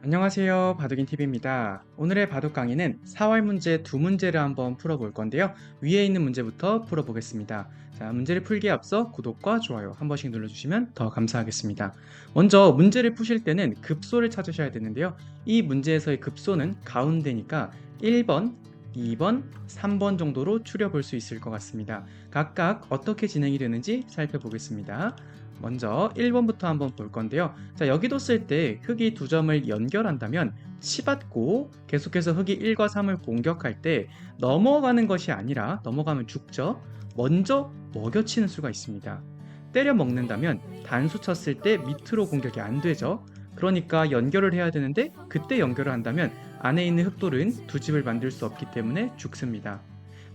안녕하세요. 바둑인TV입니다. 오늘의 바둑 강의는 4월 문제 두 문제를 한번 풀어볼 건데요. 위에 있는 문제부터 풀어보겠습니다. 자, 문제를 풀기에 앞서 구독과 좋아요 한 번씩 눌러주시면 더 감사하겠습니다. 먼저 문제를 푸실 때는 급소를 찾으셔야 되는데요. 이 문제에서의 급소는 가운데니까 1번, 2번, 3번 정도로 추려볼 수 있을 것 같습니다. 각각 어떻게 진행이 되는지 살펴보겠습니다. 먼저 1번부터 한번 볼 건데요. 자, 여기도 쓸 때 흙이 두 점을 연결한다면 치받고 계속해서 흙이 1과 3을 공격할 때 넘어가는 것이 아니라 넘어가면 죽죠. 먼저 먹여치는 수가 있습니다. 때려 먹는다면 단수 쳤을 때 밑으로 공격이 안 되죠. 그러니까 연결을 해야 되는데 그때 연결을 한다면 안에 있는 흙돌은 두 집을 만들 수 없기 때문에 죽습니다.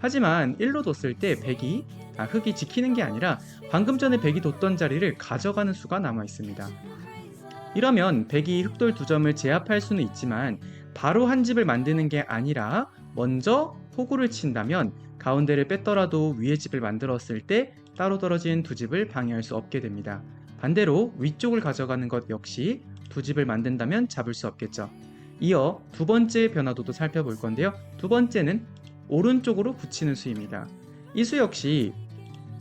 하지만 1로 뒀을 때 흙이 지키는 게 아니라 방금 전에 백이 뒀던 자리를 가져가는 수가 남아 있습니다. 이러면 백이 흙돌 두 점을 제압할 수는 있지만 바로 한 집을 만드는 게 아니라 먼저 호구를 친다면 가운데를 뺐더라도 위에 집을 만들었을 때 따로 떨어진 두 집을 방해할 수 없게 됩니다. 반대로 위쪽을 가져가는 것 역시 두 집을 만든다면 잡을 수 없겠죠. 이어 두 번째 변화도도 살펴볼 건데요. 두 번째는 오른쪽으로 붙이는 수입니다. 이 수 역시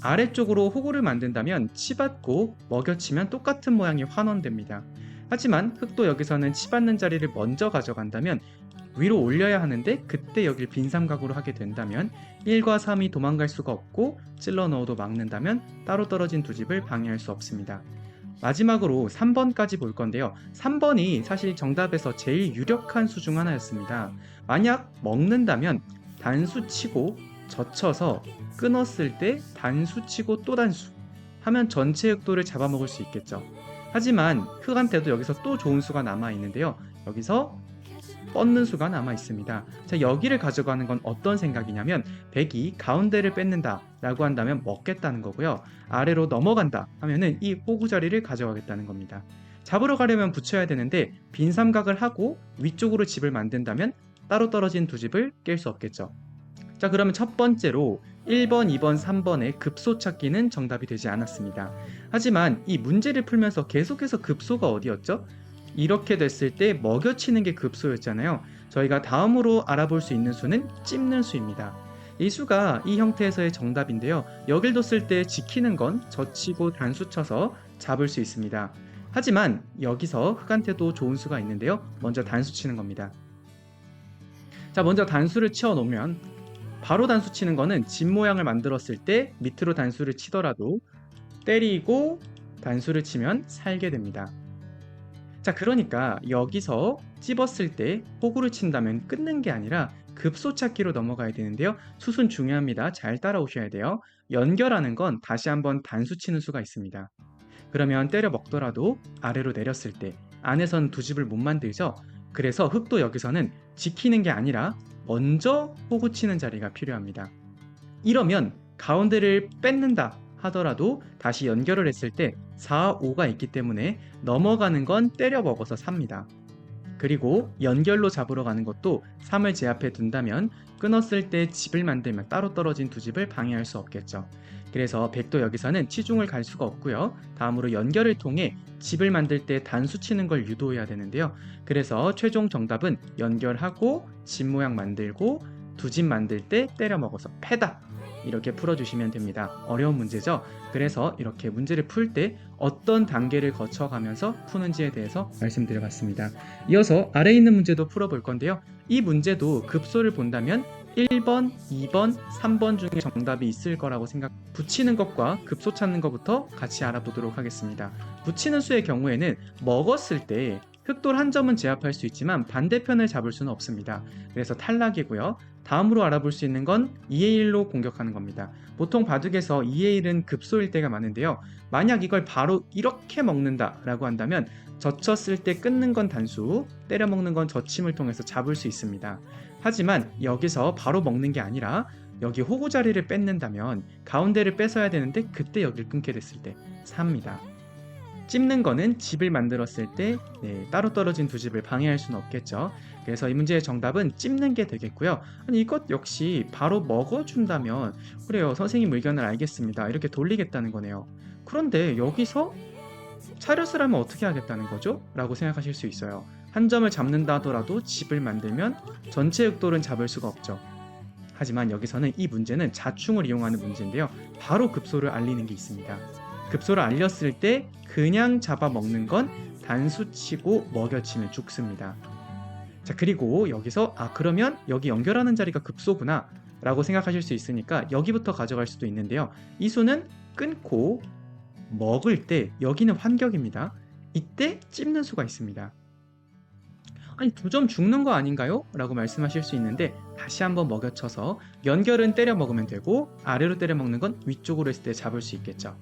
아래쪽으로 호구를 만든다면 치받고 먹여치면 똑같은 모양이 환원됩니다. 하지만 흙도 여기서는 치받는 자리를 먼저 가져간다면 위로 올려야 하는데 그때 여길 빈삼각으로 하게 된다면 1과 3이 도망갈 수가 없고 찔러 넣어도 막는다면 따로 떨어진 두 집을 방해할 수 없습니다. 마지막으로 3번까지 볼 건데요. 3번이 사실 정답에서 제일 유력한 수 중 하나였습니다. 만약 먹는다면 단수 치고 젖혀서 끊었을 때 단수 치고 또 단수 하면 전체 흑도를 잡아먹을 수 있겠죠. 하지만 흑한테도 여기서 또 좋은 수가 남아 있는데요. 여기서 뻗는 수가 남아 있습니다. 자, 여기를 가져가는 건 어떤 생각이냐면 백이 가운데를 뺏는다 라고 한다면 먹겠다는 거고요. 아래로 넘어간다 하면은 이 호구 자리를 가져가겠다는 겁니다. 잡으러 가려면 붙여야 되는데 빈 삼각을 하고 위쪽으로 집을 만든다면 따로 떨어진 두 집을 깰 수 없겠죠. 자, 그러면 첫 번째로 1번, 2번, 3번의 급소 찾기는 정답이 되지 않았습니다. 하지만 이 문제를 풀면서 계속해서 급소가 어디였죠? 이렇게 됐을 때 먹여치는 게 급소였잖아요. 저희가 다음으로 알아볼 수 있는 수는 찝는 수입니다. 이 수가 이 형태에서의 정답인데요. 여길 뒀을 때 지키는 건 젖히고 단수 쳐서 잡을 수 있습니다. 하지만 여기서 흑한테도 좋은 수가 있는데요. 먼저 단수 치는 겁니다. 자, 먼저 단수를 치워 놓으면 바로 단수 치는 거는 집 모양을 만들었을 때 밑으로 단수를 치더라도 때리고 단수를 치면 살게 됩니다. 자, 그러니까 여기서 찝었을 때 호구를 친다면 끊는 게 아니라 급소 찾기로 넘어가야 되는데요. 수순 중요합니다. 잘 따라오셔야 돼요. 연결하는 건 다시 한번 단수 치는 수가 있습니다. 그러면 때려 먹더라도 아래로 내렸을 때 안에선 두 집을 못 만들죠. 그래서 흙도 여기서는 지키는 게 아니라 먼저 호구 치는 자리가 필요합니다. 이러면 가운데를 뺏는다 하더라도 다시 연결을 했을 때 4, 5가 있기 때문에 넘어가는 건 때려 먹어서 삽니다. 그리고 연결로 잡으러 가는 것도 3을 제압해 둔다면 끊었을 때 집을 만들면 따로 떨어진 두 집을 방해할 수 없겠죠. 그래서 백도 여기서는 치중을 갈 수가 없고요. 다음으로 연결을 통해 집을 만들 때 단수 치는 걸 유도해야 되는데요. 그래서 최종 정답은 연결하고 집 모양 만들고 두 집 만들 때 때려 먹어서 패다. 이렇게 풀어주시면 됩니다. 어려운 문제죠? 그래서 이렇게 문제를 풀 때 어떤 단계를 거쳐가면서 푸는지에 대해서 말씀드려봤습니다. 이어서 아래에 있는 문제도 풀어볼 건데요. 이 문제도 급소를 본다면 1번, 2번, 3번 중에 정답이 있을 거라고 붙이는 것과 급소 찾는 것부터 같이 알아보도록 하겠습니다. 붙이는 수의 경우에는 먹었을 때 흑돌 한 점은 제압할 수 있지만 반대편을 잡을 수는 없습니다. 그래서 탈락이고요. 다음으로 알아볼 수 있는 건 2의 1로 공격하는 겁니다. 보통 바둑에서 2의 1은 급소일 때가 많은데요. 만약 이걸 바로 이렇게 먹는다 라고 한다면 젖혔을 때 끊는 건 단수, 때려 먹는 건 젖힘을 통해서 잡을 수 있습니다. 하지만 여기서 바로 먹는 게 아니라 여기 호구 자리를 뺏는다면 가운데를 뺏어야 되는데 그때 여기를 끊게 됐을 때 삽니다. 찝는 거는 집을 만들었을 때 따로 떨어진 두 집을 방해할 수는 없겠죠. 그래서 이 문제의 정답은 찝는 게 되겠고요. 아니, 이것 역시 바로 먹어준다면 그래요, 선생님 의견을 알겠습니다. 이렇게 돌리겠다는 거네요. 그런데 여기서 차렷을 어떻게 하겠다는 거죠? 라고 생각하실 수 있어요. 한 점을 잡는다 하더라도 집을 만들면 전체 흑돌은 잡을 수가 없죠. 하지만 여기서는 이 문제는 자충을 이용하는 문제인데요. 바로 급소를 알리는 게 있습니다. 급소를 알렸을 때 그냥 잡아먹는 건 단수치고 먹여치면 죽습니다. 자, 그리고 여기서 그러면 여기 연결하는 자리가 급소구나 라고 생각하실 수 있으니까 여기부터 가져갈 수도 있는데요. 이 수는 끊고 먹을 때 여기는 환격입니다. 이때 찝는 수가 있습니다. 아니, 2점 죽는 거 아닌가요? 라고 말씀하실 수 있는데 다시 한번 먹여쳐서 연결은 때려 먹으면 되고 아래로 때려 먹는 건 위쪽으로 했을 때 잡을 수 있겠죠.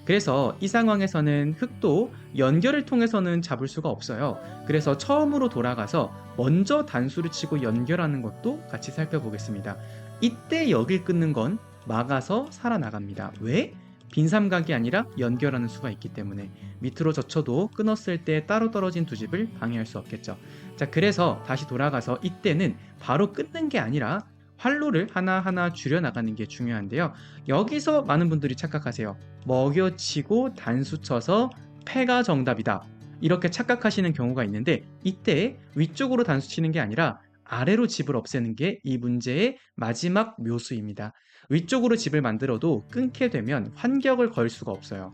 그래서 이 상황에서는 흑도 연결을 통해서는 잡을 수가 없어요. 그래서 처음으로 돌아가서 먼저 단수를 치고 연결하는 것도 같이 살펴보겠습니다. 이때 여길 끊는 건 막아서 살아나갑니다. 왜? 빈삼각이 아니라 연결하는 수가 있기 때문에 밑으로 젖혀도 끊었을 때 따로 떨어진 두 집을 방해할 수 없겠죠. 자, 그래서 다시 돌아가서 이때는 바로 끊는 게 아니라 활로를 하나하나 줄여나가는 게 중요한데요. 여기서 많은 분들이 착각하세요. 먹여치고 단수 쳐서 패가 정답이다. 이렇게 착각하시는 경우가 있는데 이때 위쪽으로 단수 치는 게 아니라 아래로 집을 없애는 게 이 문제의 마지막 묘수입니다. 위쪽으로 집을 만들어도 끊게 되면 환격을 걸 수가 없어요.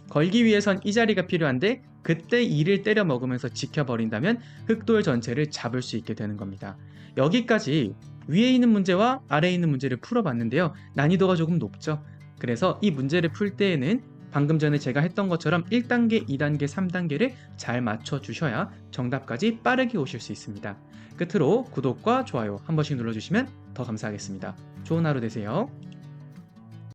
걸기 위해선 이 자리가 필요한데 그때 이를 때려 먹으면서 지켜버린다면 흑돌 전체를 잡을 수 있게 되는 겁니다. 여기까지 위에 있는 문제와 아래에 있는 문제를 풀어봤는데요. 난이도가 조금 높죠. 그래서 이 문제를 풀 때에는 방금 전에 제가 했던 것처럼 1단계, 2단계, 3단계를 잘 맞춰주셔야 정답까지 빠르게 오실 수 있습니다. 끝으로 구독과 좋아요 한 번씩 눌러주시면 더 감사하겠습니다. 좋은 하루 되세요.